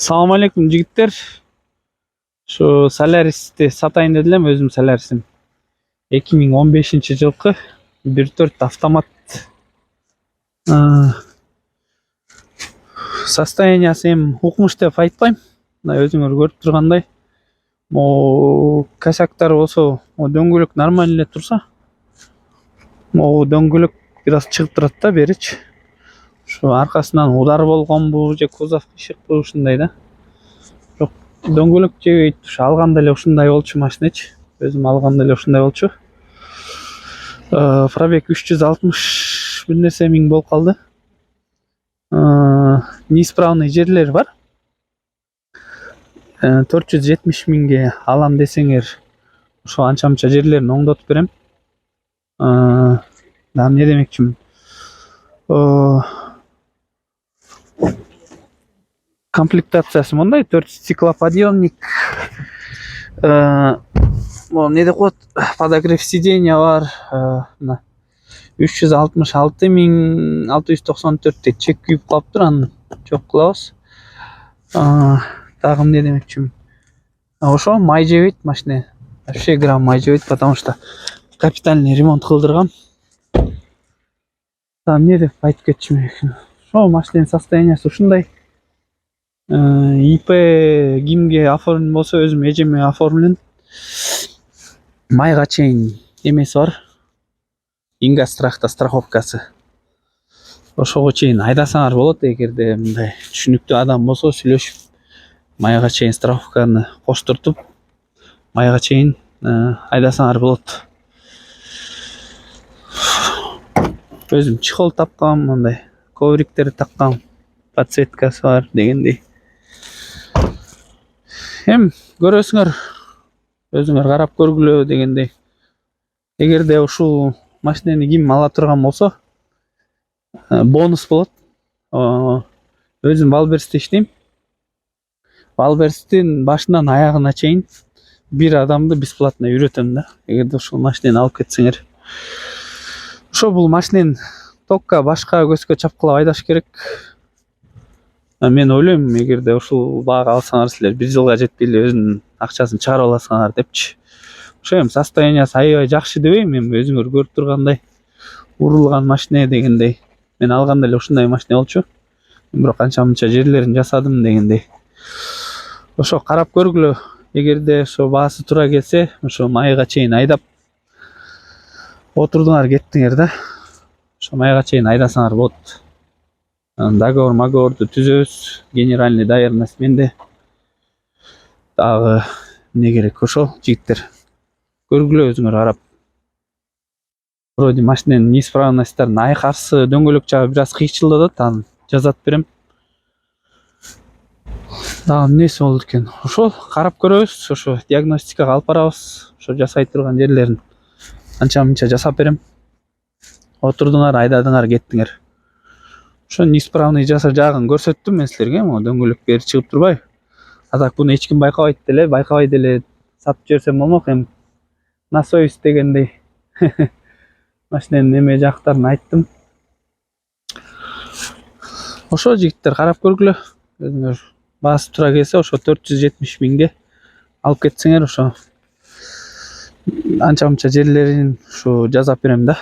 Assalamu alaikum jigitler. Şu Solaris'ti satayın dediler özüm Solaris'im. 2015-жылкы 1.4 автомат. Состояниясы эми укмуш деп айтпайм. Мына өзүңөр көрүп тургандай. Могу косяктар болсо, дөңгөлөк нормально эле турса. Могу дөңгөлөк бир аз чыгып турат да беричи. Şu arkasından udar болгонбу же кузов кышыкпы ушундай да. Жок, дөңгөлөк жебейт. Ушу алганда эле ушундай болчу машинечи. Өзүм алганда эле ушундай болчу. Пробег 360 бир нерсе миң болуп калды. Неисправный жерлер бар. 470 миңге алам десеңер, ошо анча-мынча жерлерин оңдотуп берем. Не демекчимин? Комплектациясы мындай: 4 стеклоподъемник, эмне деп коет, подогрев сиденья бар. 366.694 чек күйүп калыптыр, аны жок кылабыз. Дагы эмне демекчимин? Ошо май жебейт машина. Вообще грамм май жебейт, потому что капитальный ремонт кылдыргам. Эмне деп айтып кетчүм экен? Ошо машинанын состояниясы ушундай. ИП кимге оформлен болсо, өзүм эжеме оформлен. Майга чейин эмеси бар. Ингастрахта страховкасы. Ошого чейин айдасаңар болот, эгерде мындай түшүнүктүү адам болсо, сүйлөшүп майга чейин страховканы коштуртуп, майга чейин айдасаңар болот. Өзүм чехол тапкам, мындай ковриктер таккам, подсветкасы бар дегендей. Көрөсүңөр, өзүңөр карап көргүлө дегендей. Эгерде ушул машинени ким ала турган болсо, бонус болот. Өзүм Валберсте иштейм. Валберстин башынан аягына чейин бир адамды бесплатно үйрөтөм да. Эгерде ушул машинени алып кетсеңер. Ошо бул машинени токка башка көзгө чапкылап айдаш керек. Мен ойлойм, эгерде ушул баага алсаңар силер 1 жылга жетпей эле өзүнүн акчасын чыгарып аласыңар депчи. Ошо эми состояниясы аябай жакшы дебейм, эми өзүңөр көрүп тургандай урулган машина дегендей. Мен алганда эле ушундай машина болчу. Бирок канча-мынча жерлерин жасадым дегендей. Ошо карап көргүлө. Эгерде ошо баасы туура келсе, ошо майга чейин айдап отурдуңар кеттиңер да. Ошо майга чейин айдасаңар болот. Договор түзөбүз. Генеральный доверенность менде. Дагы эмне керек? Ошо жигиттер, көргүлө өзүңөр карап. Вроде машинанын неисправностьтарын айкарсы, дөңгөлөк жагы бир аз кыйчылдап атат, аны жазат берем. Дагы эмнеси болду экен? Ошо карап көрөбүз, ошо диагностикага алып барабыз. Ошо жасай турган жерлерин анча-мынча жасап берем. Отурдуңар, айдадыңар, кеттиңер. Ошо неисправный жагын көрсөттүм мен силерге, могу дөңгөлөк бери чыгып турбайбы? А так буну эч ким байкабай деле сатып жиберсем болмок, эми на совесть дегендей. Машинанын эме жактарын айттым. Ошо жигиттер, карап көргүлө. Өзүңөр баасы туура келсе, ошо 470 миңге алып кетсеңер, ошо анча-мынча жерлерин ушу жазап берем да.